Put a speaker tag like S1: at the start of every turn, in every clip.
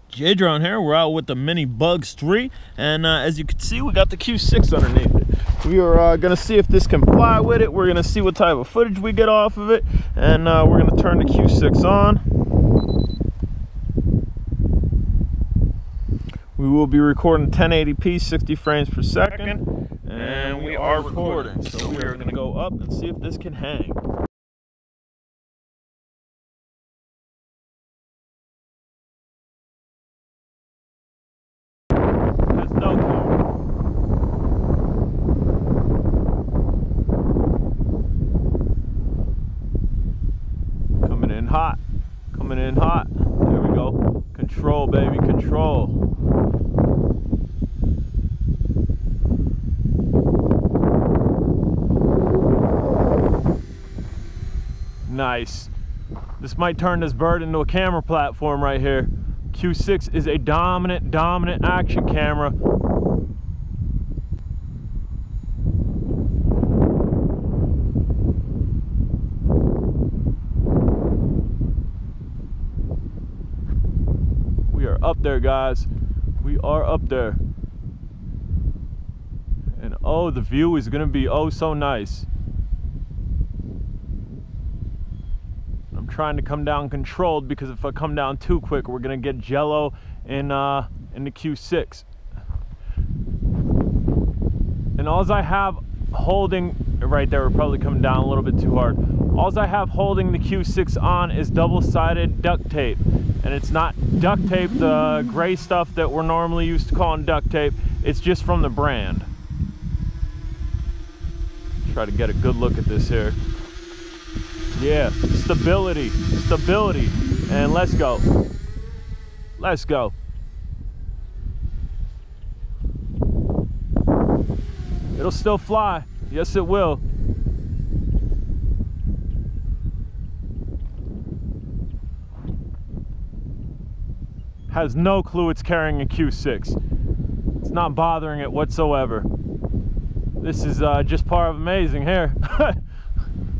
S1: J Drone here. We're out with the Mini Bugs 3, and as you can see, we got the Q6 underneath it. We are gonna see if this can fly with it. We're gonna see what type of footage we get off of it, and we're gonna turn the Q6 on. We will be recording 1080p, 60 frames per second, and we are recording. So we are gonna go up and see if this can hang. Coming in hot. There we go. Control, baby, control. Nice. This might turn this bird into a camera platform right here. Q6 is a dominant action camera. Up there, guys. We are up there, and oh, the view is gonna be oh so nice. I'm trying to come down controlled, because if I come down too quick, we're gonna get jello in the Q6. And all I have holding right there, we're probably coming down a little bit too hard. All I have holding the Q6 on is double-sided duct tape. And it's not duct tape, the gray stuff that we're normally used to calling duct tape. It's just from the brand. Try to get a good look at this here. Yeah, stability, and let's go. Let's go. It'll still fly. Yes, it will. Has no clue it's carrying a Q6. It's not bothering it whatsoever. This is just part of amazing here.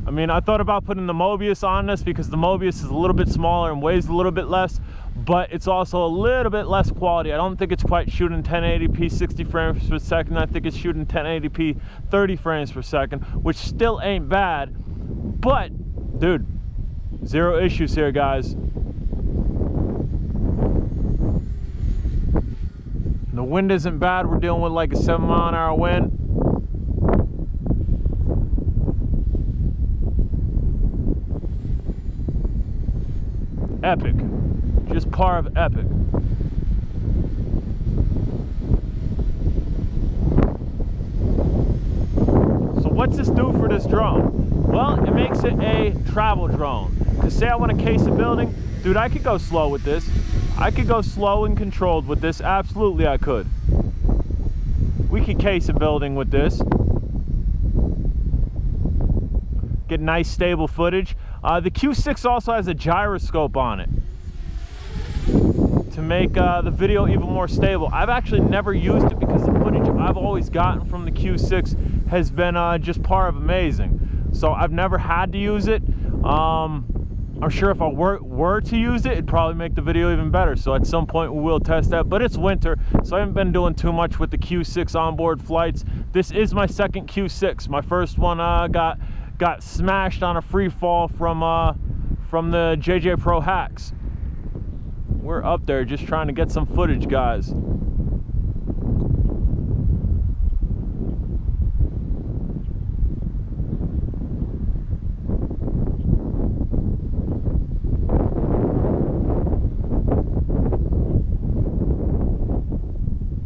S1: I mean, I thought about putting the Mobius on this, because the Mobius is a little bit smaller and weighs a little bit less, but it's also a little bit less quality. I don't think it's quite shooting 1080p 60 frames per second. I think it's shooting 1080p 30 frames per second, which still ain't bad. But, dude, zero issues here, guys. The wind isn't bad. We're dealing with like a 7-mile-an-hour wind. Epic. Just par of epic. So what's this do for this drone? Well, it makes it a travel drone. Because say I want to case a building, dude, I could go slow with this. I could go slow and controlled with this. Absolutely, I could. We could case a building with this. Get nice, stable footage. The Q6 also has a gyroscope on it to make the video even more stable. I've actually never used it, because the footage I've always gotten from the Q6 has been just par of amazing. So I've never had to use it. I'm sure if I were to use it, it'd probably make the video even better. So at some point we will test that, but it's winter, so I haven't been doing too much with the Q6 onboard flights. This is my second Q6. My first one got smashed on a free fall from the JJ Pro hacks. We're up there just trying to get some footage, guys.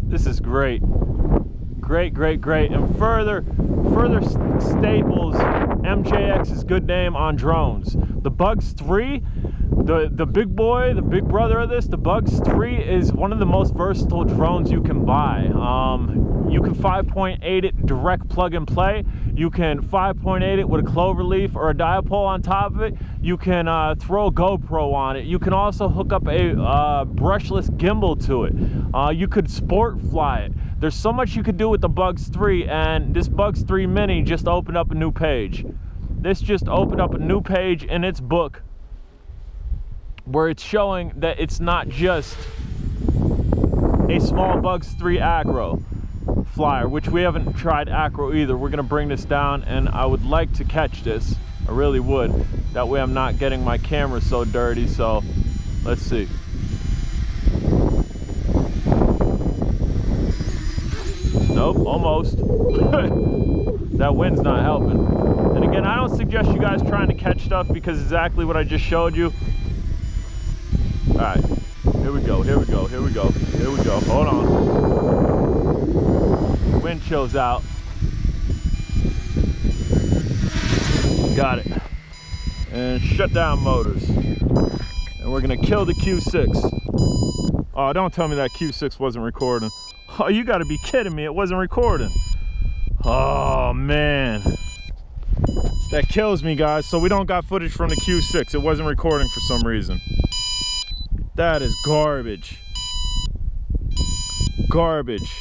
S1: This is great. Great. And further staples MJX's good name on drones. The Bugs 3, the big boy, the big brother of this, the Bugs 3 is one of the most versatile drones you can buy. You can 5.8 it direct plug and play. You can 5.8 it with a clover leaf or a dipole on top of it. You can throw a GoPro on it. You can also hook up a brushless gimbal to it. You could sport fly it. There's so much you could do with the Bugs 3, and this Bugs 3 Mini just opened up a new page. This just opened up a new page in its book where it's showing that it's not just a Small Bugs 3 acro flyer, which we haven't tried acro either. We're gonna bring this down, and I would like to catch this. I really would. That way I'm not getting my camera so dirty. So let's see. Nope, almost. That wind's not helping. And again, I don't suggest you guys trying to catch stuff because exactly what I just showed you. All right, here we go, here we go, here we go, here we go. Hold on. Wind chill's out. Got it. And shut down motors. And we're gonna kill the Q6. Oh, don't tell me that Q6 wasn't recording. Oh, you gotta be kidding me, it wasn't recording. Oh man. That kills me, guys. So we don't got footage from the Q6. It wasn't recording for some reason. That is garbage. Garbage.